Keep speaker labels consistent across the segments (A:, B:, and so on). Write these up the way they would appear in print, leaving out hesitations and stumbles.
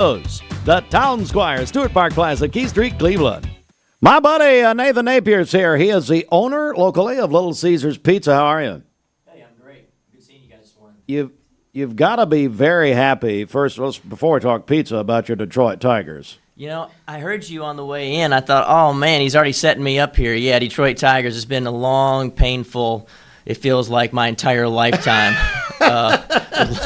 A: The Town Squire Stewart Park Classic, Key Street, Cleveland. My buddy Nathan Napier is here. He is the owner locally of Little Caesars Pizza. How are you?
B: Hey, I'm great. Good seeing you guys this morning.
A: You've got to be very happy, first, before we talk pizza, about your Detroit Tigers.
B: You know, I heard you on the way in. I thought, oh, man, he's already setting me up here. Yeah, Detroit Tigers has been a long, painful, it feels like my entire lifetime.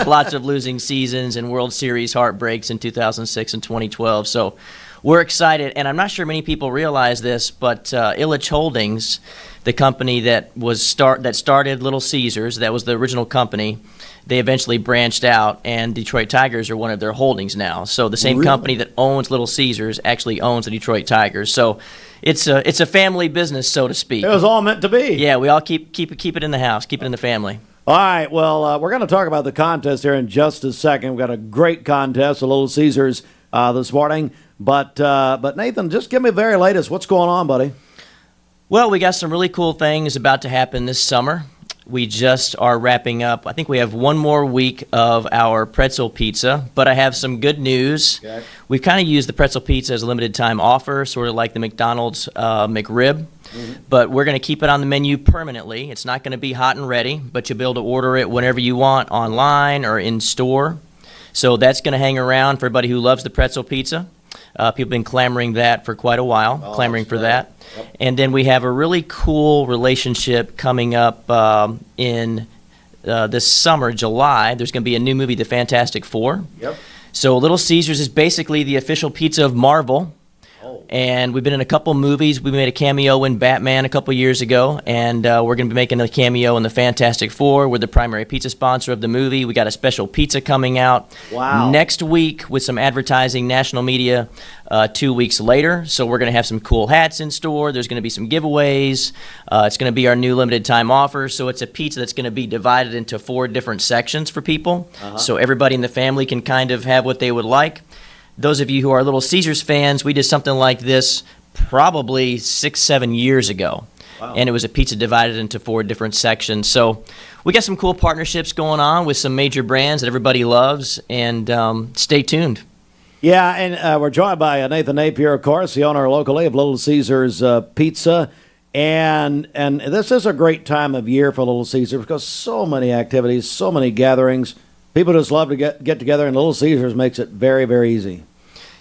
B: Lots of losing seasons and World Series heartbreaks in 2006 and 2012. So we're excited, and I'm not sure many people realize this, but Illich Holdings, the company that started Little Caesars, that was the original company, they eventually branched out, and Detroit Tigers are one of their holdings now. So the same company that owns Little Caesars actually owns the Detroit Tigers. So it's a family business, so to speak.
A: It was all meant to be.
B: Yeah, we all keep it in the house, keep it in the family.
A: All right, well, we're going to talk about the contest here in just a second. We've got a great contest at Little Caesars this morning. But Nathan, just give me the very latest. What's going on, buddy?
B: Well, we got some really cool things about to happen this summer. We just are wrapping up. I think we have one more week of our pretzel pizza, but I have some good news. Okay. We've kind of used the pretzel pizza as a limited time offer, sort of like the McDonald's McRib, but we're going to keep it on the menu permanently. It's not going to be hot and ready, but you'll be able to order it whenever you want, online or in store. So that's going to hang around for everybody who loves the pretzel pizza. People have been clamoring that for quite a while, clamoring for that. Yep. And then we have a really cool relationship coming up in this summer, July. There's going to be a new movie, The Fantastic Four. Yep. So Little Caesars is basically the official pizza of Marvel. And we've been in a couple movies. We made a cameo in Batman a couple years ago, and we're going to be making a cameo in The Fantastic Four. We're the primary pizza sponsor of the movie. We got a special pizza coming out next week with some advertising, national media 2 weeks later. So we're going to have some cool hats in store. There's going to be some giveaways. It's going to be our new limited time offer. So it's a pizza that's going to be divided into 4 different sections for people. So everybody in the family can kind of have what they would like. Those of you who are Little Caesars fans, we did something like this probably 6-7 years ago. Wow. And it was a pizza divided into 4 different sections. So we got some cool partnerships going on with some major brands that everybody loves, and stay tuned.
A: Yeah, and we're joined by Nathan Napier, of course, the owner locally of Little Caesars Pizza. And this is a great time of year for Little Caesars because so many activities, so many gatherings. People just love to get together, and Little Caesars makes it very, very easy.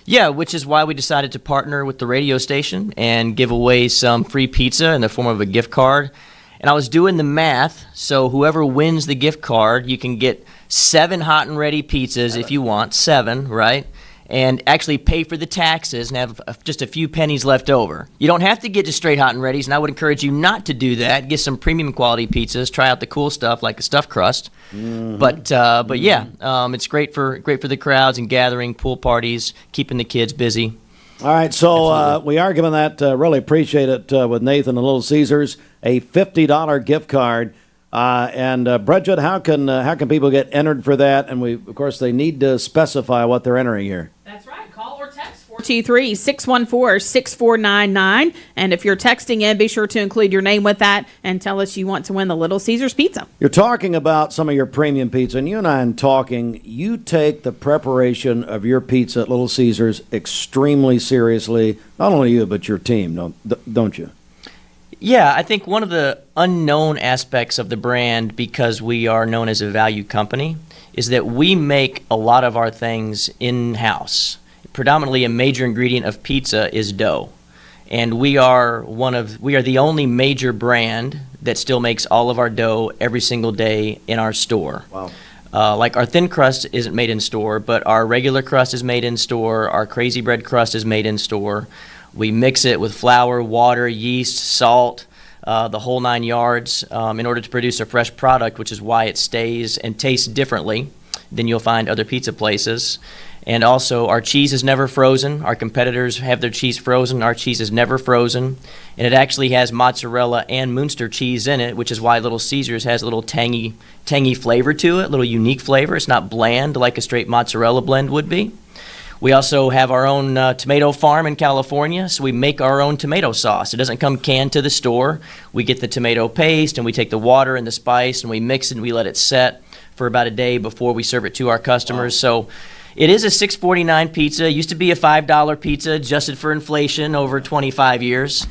B: Yeah, which is why we decided to partner with the radio station and give away some free pizza in the form of a gift card. And I was doing the math, so whoever wins the gift card, you can get 7 hot and ready pizzas if you want, 7, right? And actually pay for the taxes and have just a few pennies left over. You don't have to get just straight hot and readies, and I would encourage you not to do that. Get some premium quality pizzas. Try out the cool stuff like the stuffed crust. But yeah, it's great for the crowds and gathering, pool parties, keeping the kids busy.
A: All right, so we are giving that. Really appreciate it with Nathan and Little Caesars, a $50 gift card. And Bridget, how can people get entered for that? And of course, they need to specify what they're entering here.
C: That's right. Call or text 423-614-6499. And if you're texting in, be sure to include your name with that and tell us you want to win the Little Caesars pizza.
A: You're talking about some of your premium pizza, and you and I are talking. You take the preparation of your pizza at Little Caesars extremely seriously. Not only you, but your team, don't you?
B: Yeah, I think one of the unknown aspects of the brand, because we are known as a value company, is that we make a lot of our things in-house. Predominantly a major ingredient of pizza is dough. And we are the only major brand that still makes all of our dough every single day in our store. Wow. Like our thin crust isn't made in store, but our regular crust is made in store, our crazy bread crust is made in store. We mix it with flour, water, yeast, salt, the whole 9 yards in order to produce a fresh product, which is why it stays and tastes differently than you'll find other pizza places. And also, our cheese is never frozen. Our competitors have their cheese frozen. Our cheese is never frozen. And it actually has mozzarella and Munster cheese in it, which is why Little Caesars has a little tangy flavor to it, a little unique flavor. It's not bland like a straight mozzarella blend would be. We also have our own tomato farm in California, so we make our own tomato sauce. It doesn't come canned to the store. We get the tomato paste, and we take the water and the spice, and we mix it, and we let it set for about a day before we serve it to our customers. Wow. So It is a $6.49 pizza. It used to be a $5 pizza, adjusted for inflation over 25 years.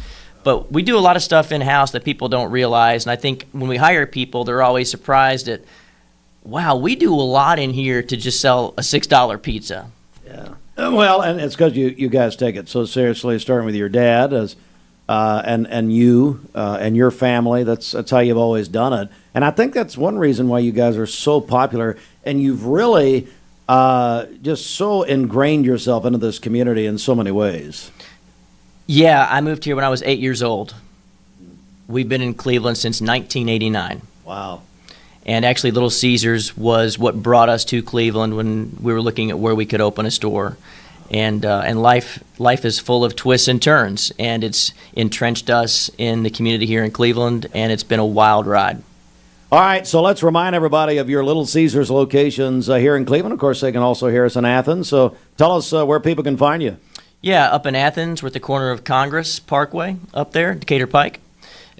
B: But we do a lot of stuff in-house that people don't realize. And I think when we hire people, they're always surprised at, wow, we do a lot in here to just sell a $6 pizza.
A: Yeah. Well, and it's because you guys take it so seriously, starting with your dad and you and your family. That's how you've always done it. And I think that's one reason why you guys are so popular. And you've really just so ingrained yourself into this community in so many ways.
B: Yeah, I moved here when I was 8 years old. We've been in Cleveland since 1989.
A: Wow.
B: And actually, Little Caesars was what brought us to Cleveland when we were looking at where we could open a store. And life is full of twists and turns, and it's entrenched us in the community here in Cleveland, and it's been a wild ride.
A: All right, so let's remind everybody of your Little Caesars locations here in Cleveland. Of course, they can also hear us in Athens. So tell us where people can find you.
B: Yeah, up in Athens, we're at the corner of Congress Parkway, up there, Decatur Pike.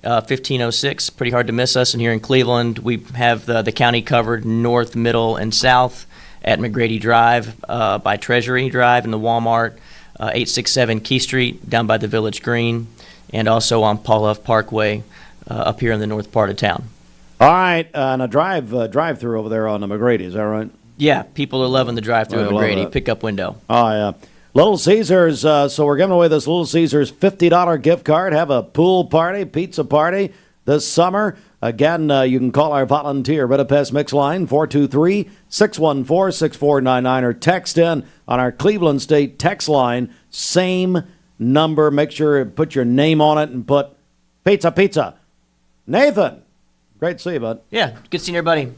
B: 1506, pretty hard to miss us. And here in Cleveland, we have the county covered north, middle, and south at McGrady Drive, by Treasury Drive and the Walmart, 867 Key Street down by the Village Green, and also on Paul F. Parkway up here in the north part of town.
A: All right, and a drive-through over there on the McGrady, is that right?
B: Yeah, people are loving the drive-through
A: I
B: at
A: love
B: McGrady,
A: that.
B: pickup window.
A: Oh, yeah. Little Caesars, so we're giving away this Little Caesars $50 gift card. Have a pool party, pizza party this summer. Again, you can call our volunteer Budapest Mix line, 423-614-6499, or text in on our Cleveland State text line, same number. Make sure to put your name on it and put pizza, pizza. Nathan, great to see you, bud.
B: Yeah, good seeing everybody.